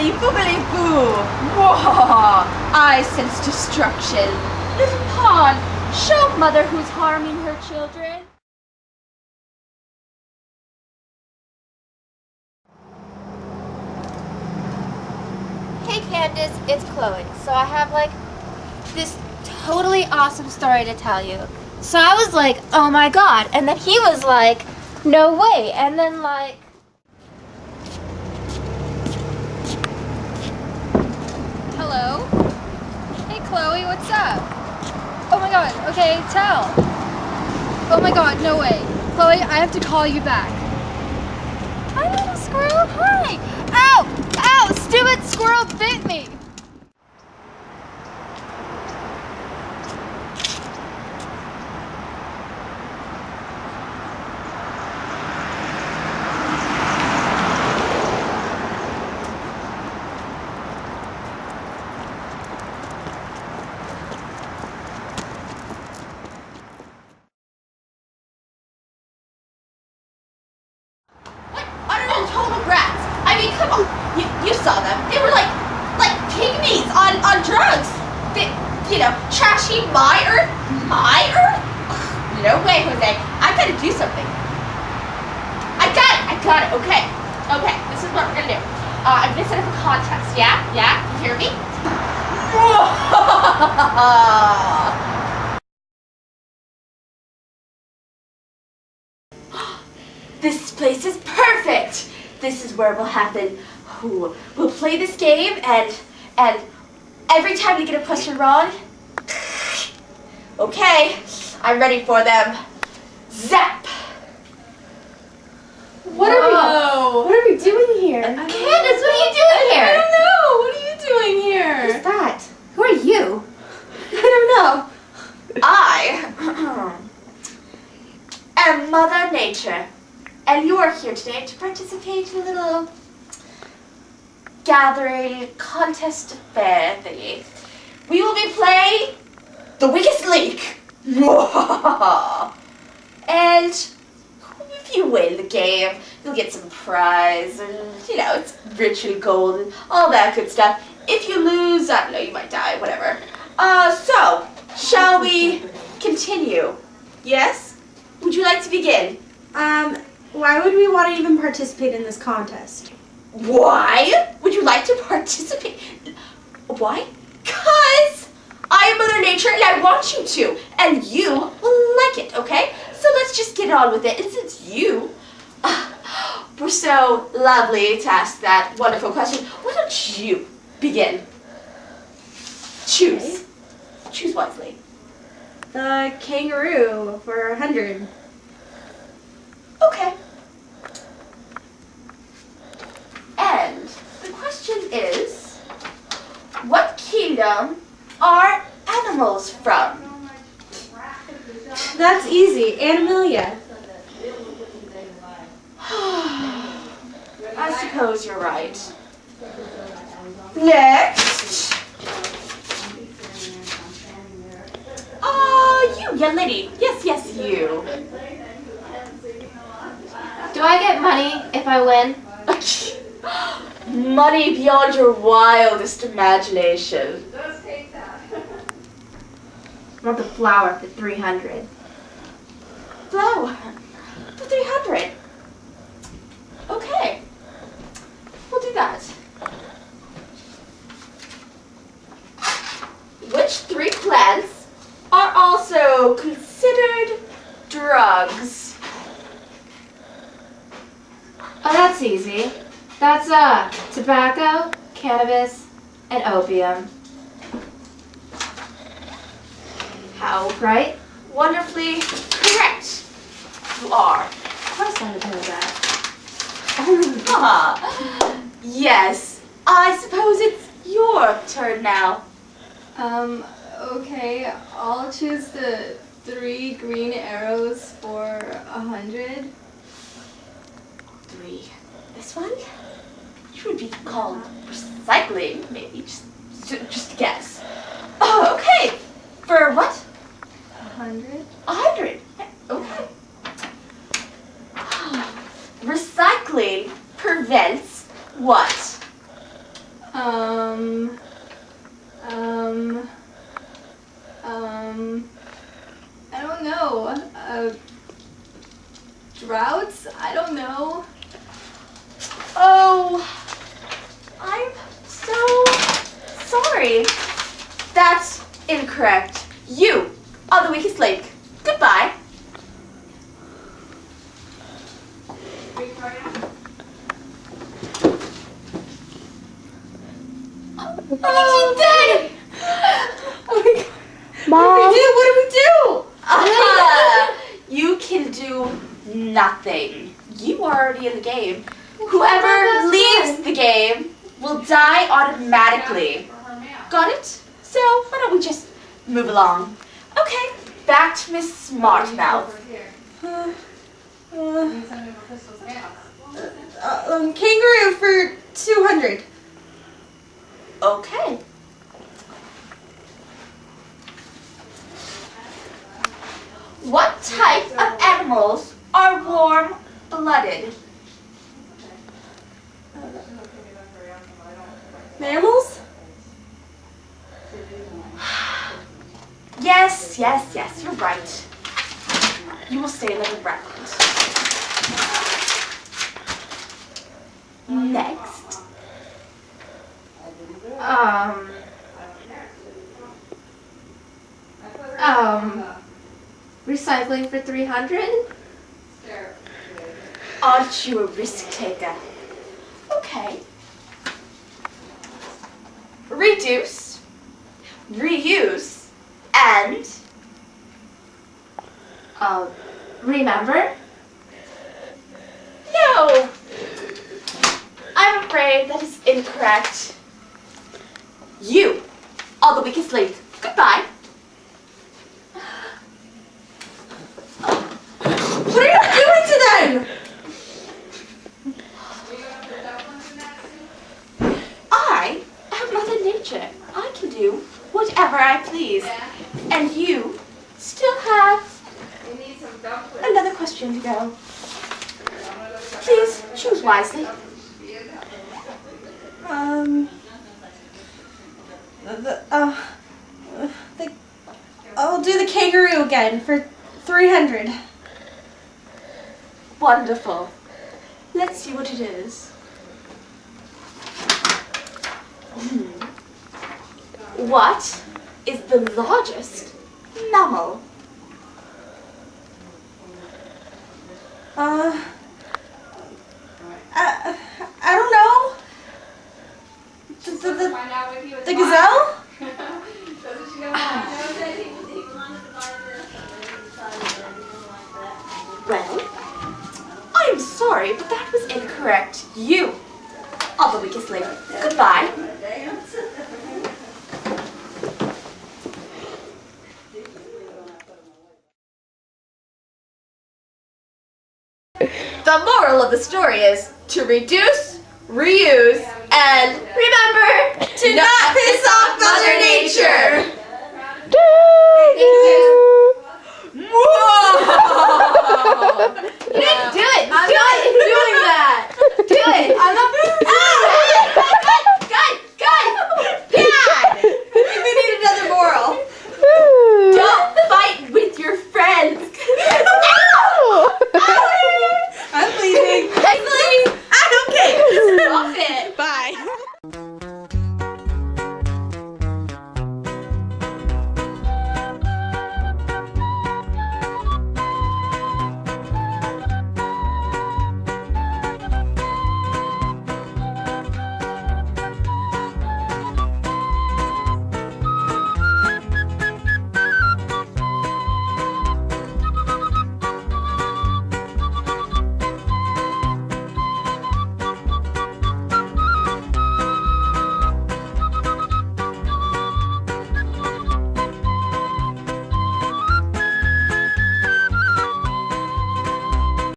Bibbly boobly boo! Whoa! I sense destruction. Little pawn, show mother who's harming her children. Hey Candace, it's Chloe. So I have like this totally awesome story to tell you. So I was like, oh my god. And then he was like, no way. And then like... Hello? Hey Chloe, what's up? Oh my god, okay, tell. Oh my god, no way. Chloe, I have to call you back. Hi little squirrel, hi! Ow! Ow! Stupid squirrel bit me! Total brats. I mean, come on. You saw them. They were like pygmies on drugs. They, trashing my earth. My earth? No way, Jose. I gotta do something. I got it. Okay. This is what we're gonna do. I'm gonna set up a contest. Yeah. You hear me? This place is perfect. This is where it will happen. Ooh, we'll play this game and every time we get a question wrong, okay, I'm ready for them. Zap! What are we doing here? Candace, what are you doing here? I don't know. What are you doing here? Who's that? Who are you? I don't know. I am Mother Nature. And you're here today to participate in a little gathering contest affair thingy. We will be playing the Weakest Link. And if you win the game, you'll get some prize and, it's virtually gold and all that good stuff. If you lose, I don't know, you might die, whatever. So, shall we continue? Yes? Would you like to begin? Why would we want to even participate in this contest? Why would you like to participate? Why? 'Cause I am Mother Nature and I want you to. And you will like it, okay? So let's just get on with it. And since you were so lovely to ask that wonderful question, why don't you begin? Choose. Okay. Choose wisely. The kangaroo for 100. Okay. And the question is, what kingdom are animals from? That's easy. Animalia. I suppose you're right. Next. You, young lady. Yes, you. Do I get money if I win? Money beyond your wildest imagination. I want the flower for 300. Flower for 300. Okay. We'll do that. Which 3 plants are also considered drugs? Oh, that's easy. That's tobacco, cannabis, and opium. How Right? wonderfully correct you are. Of course I would know that. Yes, I suppose it's your turn now. Okay, I'll choose the 3 green arrows for 100. 3. This one? Which would be called recycling, maybe. Just guess. Oh, okay. For what? 100? 100. Okay. Recycling prevents what? I don't know. Droughts? I don't know. Oh, I'm so sorry. That's incorrect. You are the weakest link. Goodbye. Oh, Daddy! Oh my God. Mom. What do we do? You can do nothing. You are already in the game. Whoever leaves the game will die automatically. Got it? So why don't we just move along? Okay, back to Miss Smartmouth. Kangaroo for 200. Okay. What type of animals are warm-blooded? Mammals? Yes, you're right. You will stay another round. Next. Recycling for 300? Aren't you a risk taker? Okay. Reduce, reuse, and Remember? no. I'm afraid that is incorrect. You are the weakest link. Goodbye. What are you doing to them? I am Mother Nature. I can do whatever I please. And you still have another question to go. Please choose wisely. I'll do the kangaroo again for 300. Wonderful. Let's see what it is. What is the largest mammal? I don't know. The gazelle? Well, I'm sorry, but that was incorrect. You are the weakest link. Goodbye. The moral of the story is to reduce, reuse, and remember to not piss off Mother Nature. Whoa! Do it! I'm not doing that! Do it! I'm not.